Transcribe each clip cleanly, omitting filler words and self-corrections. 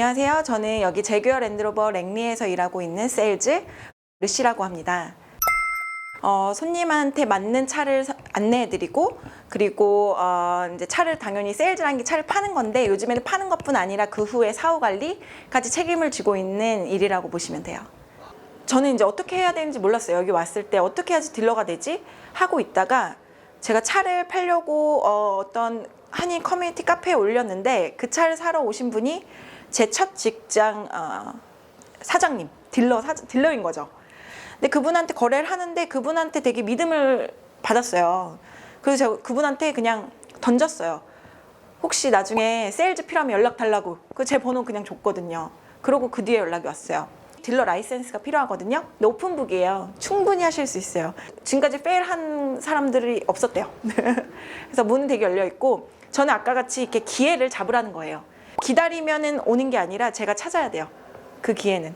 안녕하세요. 저는 여기 제규어 랜드로버 랭리에서 일하고 있는 세일즈 르시라고 합니다. 손님한테 맞는 차를 안내해드리고, 그리고 이제 차를 당연히 세일즈라는 게 차를 파는 건데, 요즘에는 파는 것뿐 아니라 그 후에 사후 관리까지 책임을 지고 있는 일이라고 보시면 돼요. 저는 이제 어떻게 해야 되는지 몰랐어요. 여기 왔을 때 어떻게 해야지 딜러가 되지? 하고 있다가 제가 차를 팔려고 어떤 한인 커뮤니티 카페에 올렸는데, 그 차를 사러 오신 분이 제 첫 직장 사장님, 딜러인 거죠. 근데 그분한테 거래를 하는데 그분한테 되게 믿음을 받았어요. 그래서 제가 그분한테 그냥 던졌어요. 혹시 나중에 세일즈 필요하면 연락 달라고. 제 번호 그냥 줬거든요. 그러고 그 뒤에 연락이 왔어요. 딜러 라이센스가 필요하거든요. 근데 오픈북이에요. 충분히 하실 수 있어요. 지금까지 페일한 사람들이 없었대요. 그래서 문은 되게 열려 있고, 저는 아까 같이 이렇게 기회를 잡으라는 거예요. 기다리면은 오는 게 아니라 제가 찾아야 돼요. 그 기회는.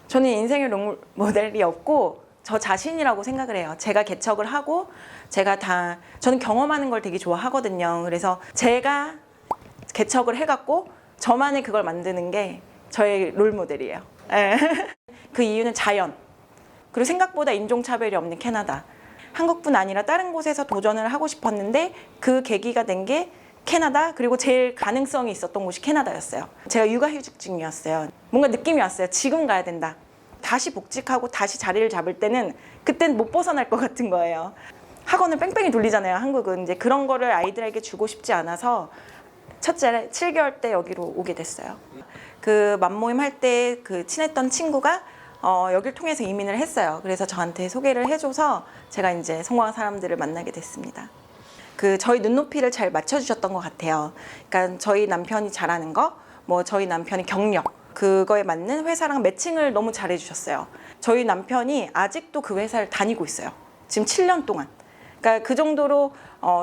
저는 인생의 롤 모델이 없고 저 자신이라고 생각을 해요. 제가 개척을 하고 저는 경험하는 걸 되게 좋아하거든요. 그래서 제가 개척을 해갖고 저만의 그걸 만드는 게 저의 롤 모델이에요. 그 이유는 자연, 그리고 생각보다 인종차별이 없는 캐나다. 한국뿐 아니라 다른 곳에서 도전을 하고 싶었는데 그 계기가 된 게 캐나다, 그리고 제일 가능성이 있었던 곳이 캐나다였어요. 제가 육아휴직 중이었어요. 뭔가 느낌이 왔어요. 지금 가야 된다. 다시 복직하고 다시 자리를 잡을 때는 그땐 못 벗어날 것 같은 거예요. 학원을 뺑뺑이 돌리잖아요, 한국은. 이제 그런 거를 아이들에게 주고 싶지 않아서 첫째 7개월 때 여기로 오게 됐어요. 그 맘모임 할 때 그 친했던 친구가 여길 통해서 이민을 했어요. 그래서 저한테 소개를 해줘서 제가 이제 성공한 사람들을 만나게 됐습니다. 저희 눈높이를 잘 맞춰주셨던 것 같아요. 그러니까 저희 남편이 잘하는 거, 뭐 저희 남편의 경력, 그거에 맞는 회사랑 매칭을 너무 잘해주셨어요. 저희 남편이 아직도 그 회사를 다니고 있어요. 지금 7년 동안. 그러니까 그 정도로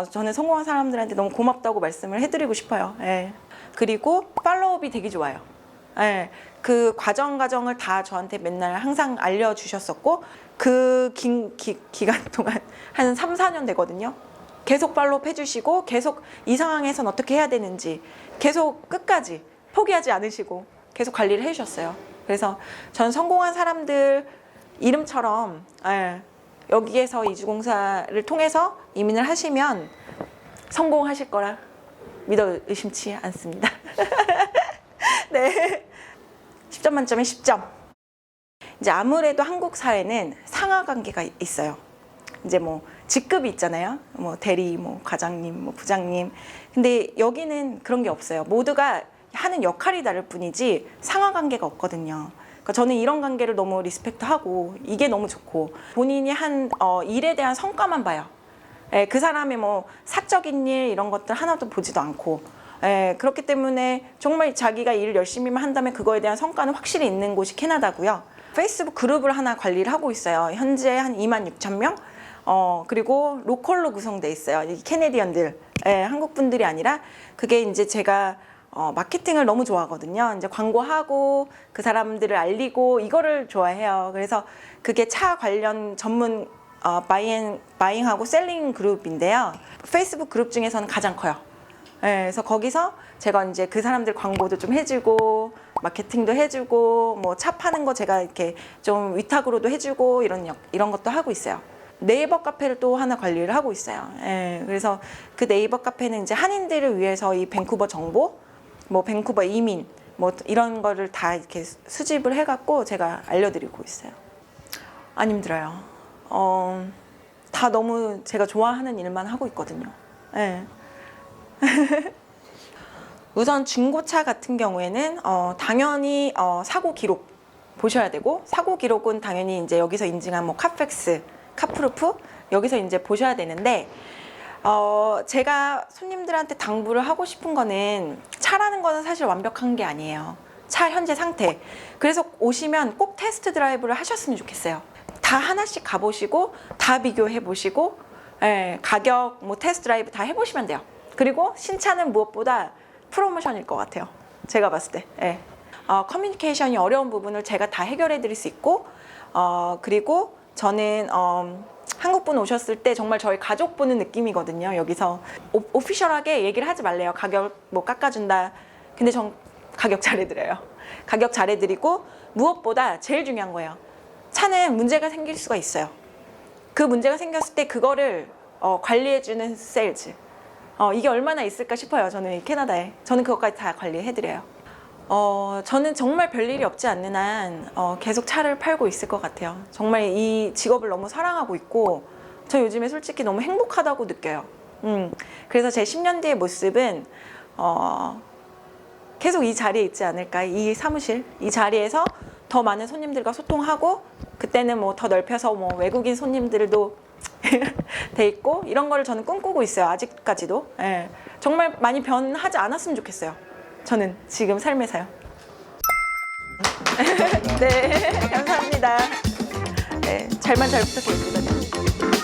저는 성공한 사람들한테 너무 고맙다고 말씀을 해드리고 싶어요. 예. 그리고 팔로우업이 되게 좋아요. 예. 그 과정을 다 저한테 맨날 항상 알려주셨었고, 그 기간 동안 한 3, 4년 되거든요. 계속 팔로우업 해주시고, 계속 이 상황에선 어떻게 해야 되는지 계속 끝까지 포기하지 않으시고 계속 관리를 해주셨어요. 그래서 전 성공한 사람들 이름처럼 여기에서 이주공사를 통해서 이민을 하시면 성공하실 거라 믿어 의심치 않습니다. 네, 10점 만점에 10점. 이제 아무래도 한국 사회는 상하 관계가 있어요. 이제 뭐 직급이 있잖아요. 뭐 대리, 뭐 과장님, 뭐 부장님. 근데 여기는 그런 게 없어요. 모두가 하는 역할이 다를 뿐이지 상하 관계가 없거든요. 그러니까 저는 이런 관계를 너무 리스펙트하고 이게 너무 좋고, 본인이 한 일에 대한 성과만 봐요. 그 사람의 뭐 사적인 일 이런 것들 하나도 보지도 않고, 그렇기 때문에 정말 자기가 일을 열심히만 한다면 그거에 대한 성과는 확실히 있는 곳이 캐나다고요. 페이스북 그룹을 하나 관리를 하고 있어요. 현재 한 26,000명? 그리고 로컬로 구성돼 있어요. 이 캐네디언들, 한국 분들이 아니라. 그게 이제 제가 마케팅을 너무 좋아하거든요. 이제 광고하고 그 사람들을 알리고 이거를 좋아해요. 그래서 그게 차 관련 전문 바잉하고 셀링 그룹인데요. 페이스북 그룹 중에서는 가장 커요. 그래서 거기서 제가 이제 그 사람들 광고도 좀 해주고, 마케팅도 해주고, 뭐 차 파는 거 제가 이렇게 좀 위탁으로도 해주고, 이런 것도 하고 있어요. 네이버 카페를 또 하나 관리를 하고 있어요. 그래서 그 네이버 카페는 이제 한인들을 위해서 이 밴쿠버 정보, 뭐 밴쿠버 이민, 뭐 이런 거를 다 이렇게 수집을 해갖고 제가 알려드리고 있어요. 안 힘들어요. 다 너무 제가 좋아하는 일만 하고 있거든요. 우선 중고차 같은 경우에는 당연히 사고 기록 보셔야 되고, 사고 기록은 당연히 이제 여기서 인증한 뭐 카팩스, 카프루프 여기서 이제 보셔야 되는데, 제가 손님들한테 당부를 하고 싶은 거는, 차라는 거는 사실 완벽한 게 아니에요. 차 현재 상태. 그래서 오시면 꼭 테스트 드라이브를 하셨으면 좋겠어요. 다 하나씩 가보시고 다 비교해 보시고, 가격, 뭐 테스트 드라이브 다 해보시면 돼요. 그리고 신차는 무엇보다 프로모션일 것 같아요. 제가 봤을 때. 커뮤니케이션이 어려운 부분을 제가 다 해결해 드릴 수 있고, 그리고 저는 한국분 오셨을 때 정말 저희 가족 보는 느낌이거든요. 여기서 오피셜하게 얘기를 하지 말래요. 가격 뭐 깎아준다. 근데 전 가격 잘해드려요. 가격 잘해드리고 무엇보다 제일 중요한 거예요. 차는 문제가 생길 수가 있어요. 그 문제가 생겼을 때 그거를 관리해주는 세일즈. 이게 얼마나 있을까 싶어요. 저는 이 캐나다에. 저는 그것까지 다 관리해드려요. 저는 정말 별일이 없지 않는 한 계속 차를 팔고 있을 것 같아요. 정말 이 직업을 너무 사랑하고 있고 저 요즘에 솔직히 너무 행복하다고 느껴요. 그래서 제 10년 뒤의 모습은 계속 이 자리에 있지 않을까. 이 사무실, 이 자리에서 더 많은 손님들과 소통하고 그때는 뭐 더 넓혀서 뭐 외국인 손님들도 돼 있고 이런 거를 저는 꿈꾸고 있어요. 아직까지도. 예. 정말 많이 변하지 않았으면 좋겠어요. 저는 지금 삶에서요. 네, 감사합니다. 네, 잘 부탁드립니다.